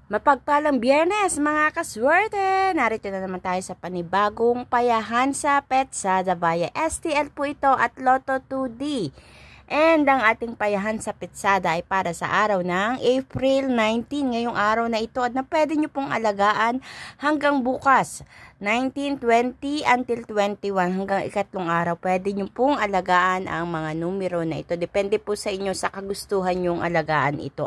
Mapagpalang Biyernes mga kaswerte! Narito na naman tayo sa panibagong payahan sa Petsada via STL po ito at Lotto 2D. And ang ating payahan sa Petsada ay para sa araw ng April 19. Ngayong araw na ito at na pwede nyo pong alagaan hanggang bukas. 19, 20 until 21 hanggang ikatlong araw. Pwede nyo pong alagaan ang mga numero na ito. Depende po sa inyo sa kagustuhan nyong alagaan ito.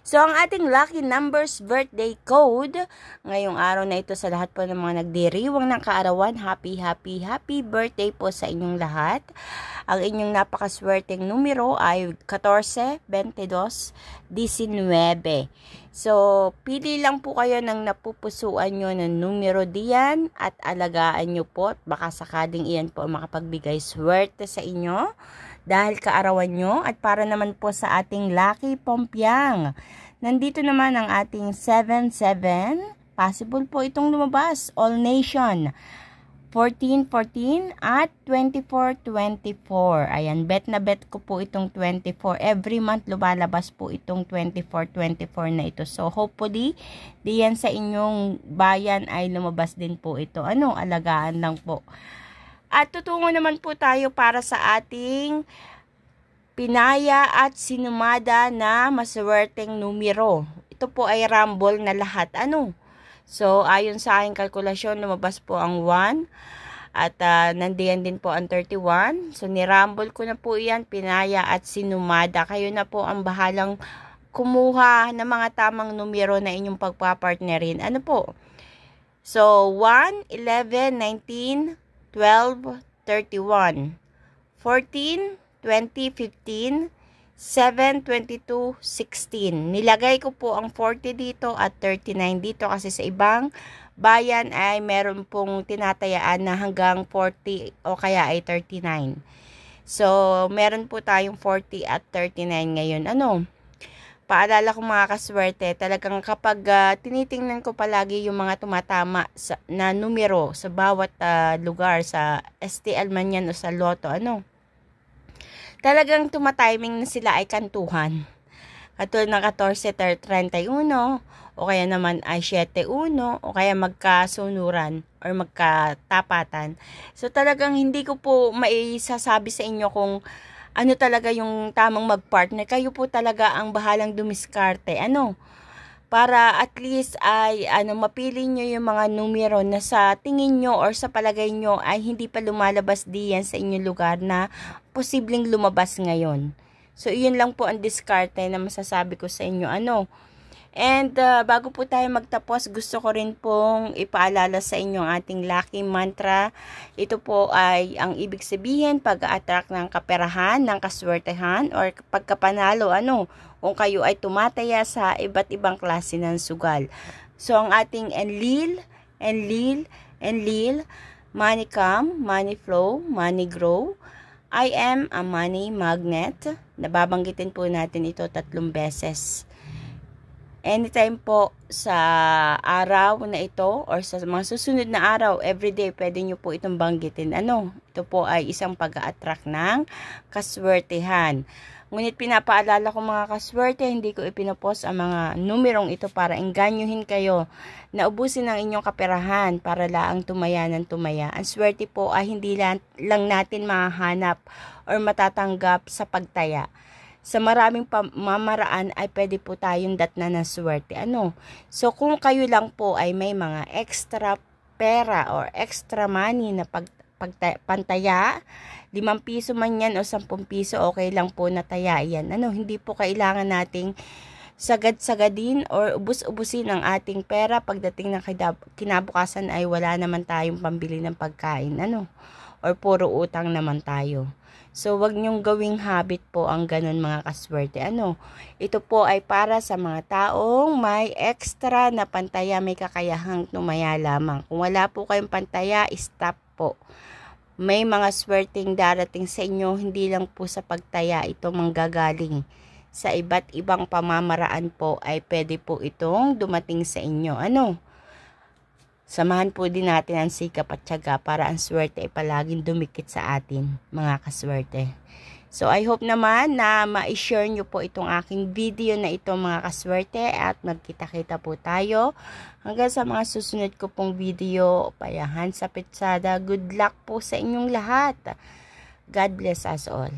So, ang ating lucky numbers birthday code, ngayong araw na ito sa lahat po ng mga nagdiriwang ng kaarawan, happy birthday po sa inyong lahat. Ang inyong napakaswerteng numero ay 14, 22, 19. So, pili lang po kayo ng napupusuan nyo ng numero diyan at alagaan nyo po. Baka sakaling iyan po makapagbigay swerte sa inyo dahil kaarawan nyo. At para naman po sa ating lucky pompiang, nandito naman ang ating 77. Possible po itong lumabas. All Nation. 14, 14 at 24, 24. Ayan, bet na bet ko po itong 24. Every month lumalabas po itong 24, 24 na ito. So, hopefully, diyan sa inyong bayan ay lumabas din po ito. Alagaan lang po. At tutungo naman po tayo para sa ating pinaya at sinumada na maswerteng numero. Ito po ay rumble na lahat. So, ayon sa aking kalkulasyon, lumabas po ang 1. At nandiyan din po ang 31. So, nirumble ko na po yan, pinaya at sinumada. Kayo na po ang bahalang kumuha ng mga tamang numero na inyong pagpapartnerin. So, 1, 11, 19, 12, 31, 14, 20, 15, 7, 22, 16. Nilagay ko po ang 40 dito at 39 dito kasi sa ibang bayan ay meron pong tinatayaan na hanggang 40 o kaya ay 39. So, meron po tayong 40 at 39 ngayon. Paalala ko mga kaswerte, talagang kapag tinitingnan ko palagi yung mga tumatama na numero sa bawat lugar, sa STL man yan o sa Lotto, talagang tumatiming na sila ay kantuhan. Katulad ng 14:31 o kaya naman ay 7:1 o kaya magkasunuran or magkatapatan. So talagang hindi ko po maisasabi sa inyo kung ano talaga yung tamang magpartner. Kayo po talaga ang bahalang dumiskarte. Para at least ay mapili nyo yung mga numero na sa tingin nyo or sa palagay nyo ay hindi pa lumalabas diyan sa inyong lugar na posibleng lumabas ngayon. So, iyon lang po ang diskarte na masasabi ko sa inyo. And bago po tayo magtapos, gusto ko rin pong ipaalala sa inyo ang ating lucky mantra. Ito po ay ang ibig sabihin pag-attract ng kaperahan, ng kaswertehan, or pagkapanalo, kung kayo ay tumataya sa iba't ibang klase ng sugal. So, ang ating Enlil, money come, money flow, money grow. I am a money magnet. Nababanggitin po natin ito 3 beses. Anytime po sa araw na ito or sa mga susunod na araw, everyday, pwede nyo po itong banggitin. Ito po ay isang pag-a-attract ng kaswertehan. Ngunit pinapaalala ko mga kaswerte, hindi ko ipinopost ang mga numerong ito para enganyuhin kayo na ubusin ang inyong kaperahan para laang tumaya ng tumaya. Ang swerte po ay hindi lang natin mahahanap or matatanggap sa pagtaya. Sa maraming pamamaraan ay pwede po tayong datna ng swerte. So, kung kayo lang po ay may mga extra pera or extra money na pantaya, 5 piso man yan o 10 piso, okay lang po na taya yan. Hindi po kailangan nating sagad-sagadin or ubus-ubusin ang ating pera pagdating ng kinabukasan ay wala naman tayong pambili ng pagkain. Or puro utang naman tayo. So, wag nyong gawing habit po ang ganun mga kaswerte. Ito po ay para sa mga taong may extra na pantaya, may kakayahang tumaya lamang. Kung wala po kayong pantaya, stop po. May mga swerteng darating sa inyo, hindi lang po sa pagtaya ito manggagaling. Sa iba't ibang pamamaraan po ay pwede po itong dumating sa inyo. Samahan po din natin ang sikap at tiyaga para ang swerte ay palaging dumikit sa atin, mga kaswerte. So, I hope naman na ma-share nyo po itong aking video na ito mga kaswerte at magkita-kita po tayo. Hanggang sa mga susunod ko pong video, payahan sa petsada. Good luck po sa inyong lahat. God bless us all.